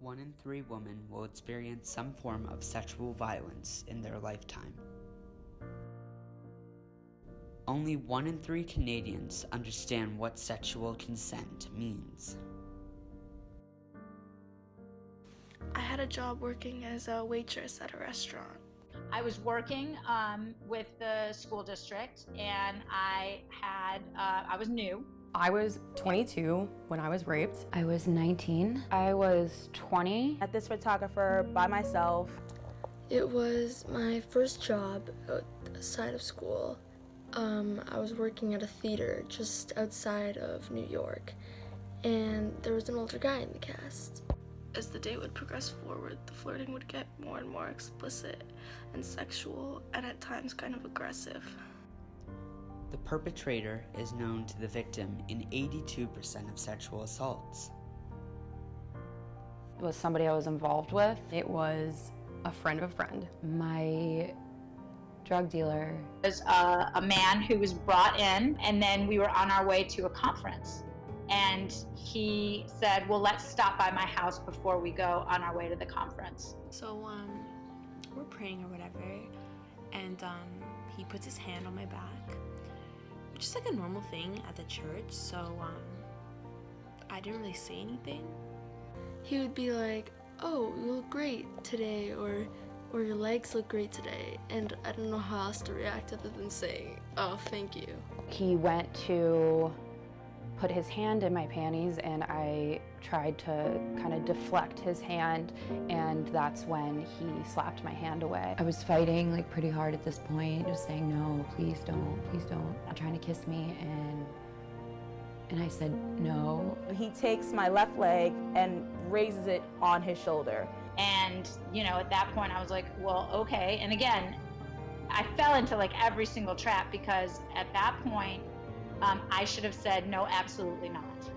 1 in 3 women will experience some form of sexual violence in their lifetime. Only 1 in 3 Canadians understand what sexual consent means. I had a job working as a waitress at a restaurant. I was working with the school district, and I was new. I was 22 when I was raped. I was 19. I was 20. At this photographer by myself. It was my first job outside of school. I was working at a theater just outside of New York, and there was an older guy in the cast. As the day would progress forward, the flirting would get more and more explicit and sexual, and at times kind of aggressive. The perpetrator is known to the victim in 82% of sexual assaults. It was somebody I was involved with. It was a friend of a friend. My drug dealer Was a man who was brought in, and then we were on our way to a conference. And he said, well, let's stop by my house before we go on our way to the conference. So we're praying or whatever, and he puts his hand on my back, which is like a normal thing at the church. So I didn't really say anything. He would be like, oh, you look great today, or your legs look great today. And I don't know how else to react other than saying, oh, thank you. He went to put his hand in my panties, and I tried to kind of deflect his hand, and that's when he slapped my hand away. I was fighting like pretty hard at this point, just saying no, please don't, trying to kiss me, and I said no. He takes my left leg and raises it on his shoulder. And, at that point I was like, well, okay. And again, I fell into like every single trap, because at that point, I should have said, no, absolutely not,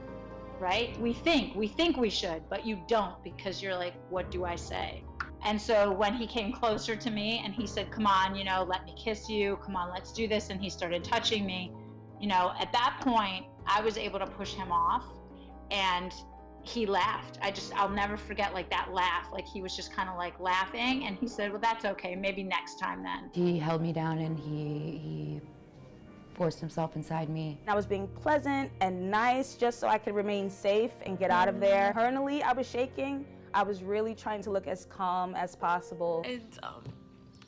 right? We think we should, but you don't, because you're like, what do I say? And so when he came closer to me and he said, come on, let me kiss you, come on, let's do this. And he started touching me, at that point, I was able to push him off, and he laughed. I'll never forget like that laugh. Like he was just kind of like laughing, and he said, well, that's okay, maybe next time then. He held me down, and he forced himself inside me. I was being pleasant and nice just so I could remain safe and get out of there. Internally, I was shaking. I was really trying to look as calm as possible. And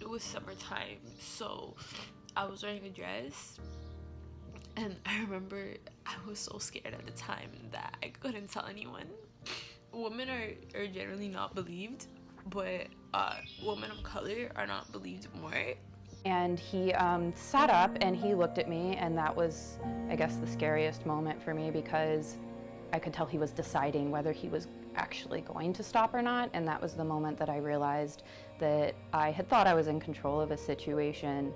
it was summertime, so I was wearing a dress. And I remember I was so scared at the time that I couldn't tell anyone. Women are generally not believed, but women of color are not believed more. And he sat up and he looked at me, and that was, I guess, the scariest moment for me, because I could tell he was deciding whether he was actually going to stop or not. And that was the moment that I realized that I had thought I was in control of a situation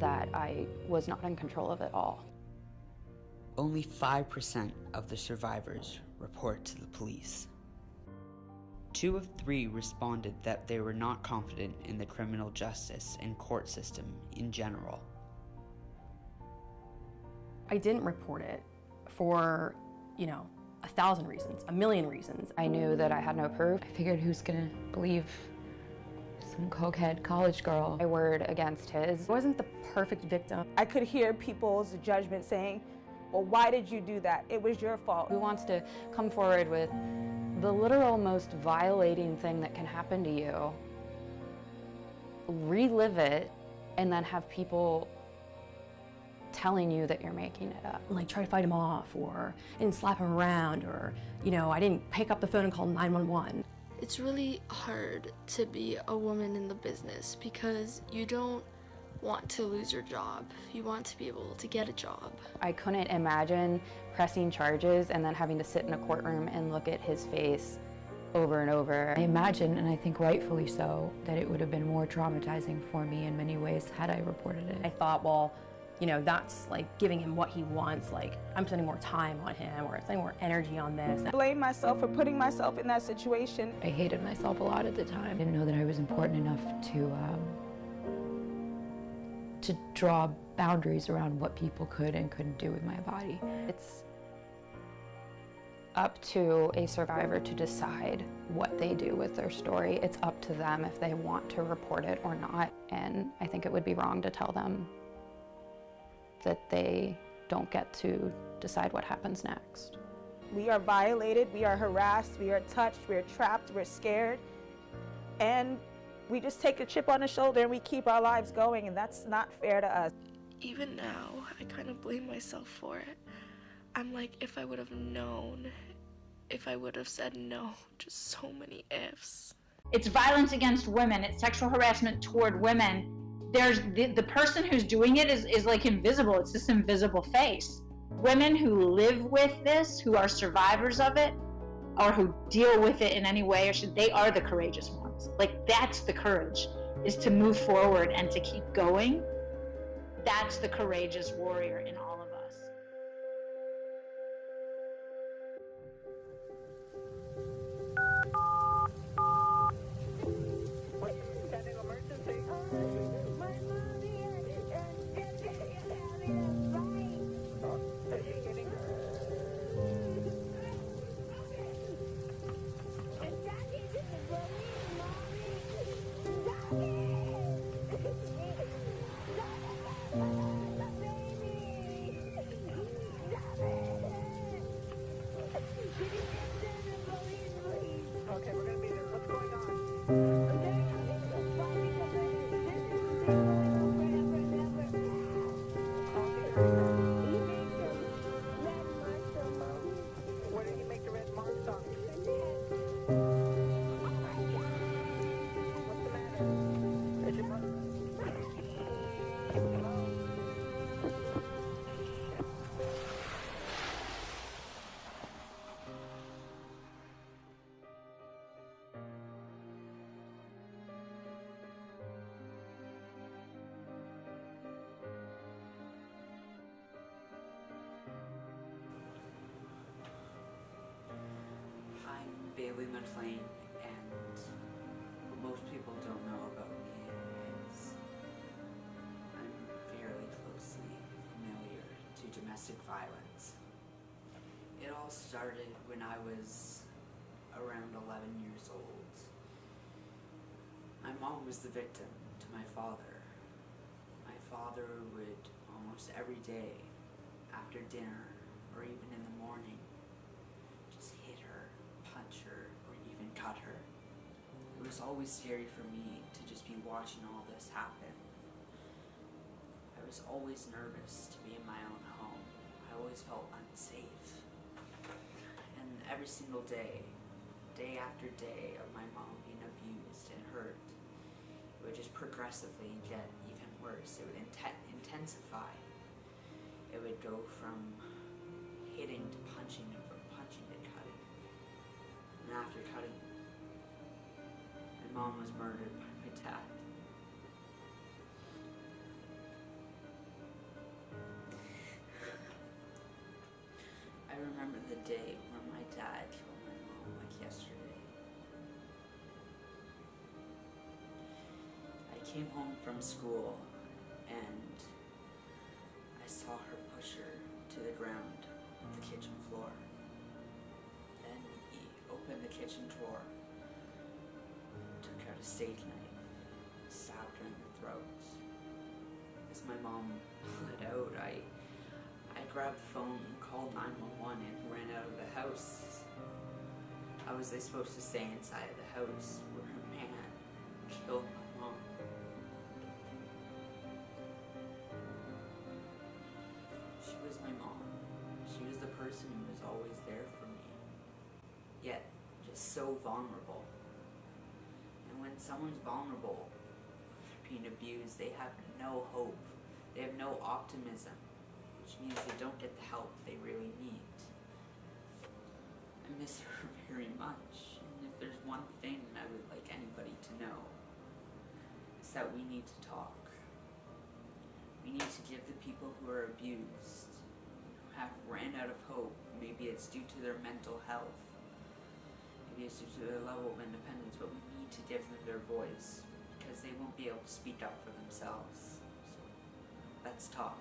that I was not in control of at all. Only 5% of the survivors report to the police. 2 of 3 responded that they were not confident in the criminal justice and court system in general. I didn't report it for, 1,000 reasons, a million reasons. I knew that I had no proof. I figured, who's gonna believe some cokehead college girl? My word against his. I wasn't the perfect victim. I could hear people's judgment saying, well, why did you do that? It was your fault. Who wants to come forward with the literal most violating thing that can happen to you, relive it, and then have people telling you that you're making it up? Like try to fight him off, or I didn't slap him around, or I didn't pick up the phone and call 911. It's really hard to be a woman in the business, because you don't want to lose your job. You want to be able to get a job. I couldn't imagine pressing charges and then having to sit in a courtroom and look at his face over and over. I imagine, and I think rightfully so, that it would have been more traumatizing for me in many ways had I reported it. I thought, well, that's like giving him what he wants. Like I'm spending more time on him, or spending more energy on this. I blame myself for putting myself in that situation. I hated myself a lot at the time. I didn't know that I was important enough to draw boundaries around what people could and couldn't do with my body. It's up to a survivor to decide what they do with their story. It's up to them if they want to report it or not. And I think it would be wrong to tell them that they don't get to decide what happens next. We are violated, we are harassed, we are touched, we're trapped, we're scared. And we just take a chip on the shoulder and we keep our lives going, and that's not fair to us. Even now, I kind of blame myself for it. I'm like, if I would have known, if I would have said no, just so many ifs. It's violence against women, it's sexual harassment toward women. There's the person who's doing it is like invisible, it's this invisible face. Women who live with this, who are survivors of it, or who deal with it in any way, they are the courageous ones. Like, that's the courage, is to move forward and to keep going. That's the courageous warrior in all of us. McLean, and what most people don't know about me is I'm fairly closely familiar to domestic violence. It all started when I was around 11 years old. My mom was the victim to my father. My father would almost every day after dinner or even in the morning just hit her, punch her, or even cut her. It was always scary for me to just be watching all this happen. I was always nervous to be in my own home. I always felt unsafe. And every single day, day after day of my mom being abused and hurt, it would just progressively get even worse. It would intensify. It would go from hitting to punching and from punching to cutting. And after cutting, my mom was murdered by my dad. I remember the day when my dad killed my mom like yesterday. I came home from school and I saw her push her to the ground on the kitchen floor. Then he opened the kitchen drawer, took out a steak knife, stabbed her in the throat. As my mom bled out, I grabbed the phone and called 911 and ran out of the house. How was I supposed to stay inside of the house where a man killed my mom? She was my mom. She was the person who was always there for me. Yet, just so vulnerable. And when someone's vulnerable, being abused, they have no hope. They have no optimism, which means they don't get the help they really need. I miss her very much, and if there's one thing I would like anybody to know, it's that we need to talk. We need to give the people who are abused, who have ran out of hope, maybe it's due to their mental health, maybe it's due to their level of independence, but we need to give them their voice, because they won't be able to speak up for themselves. So, let's talk.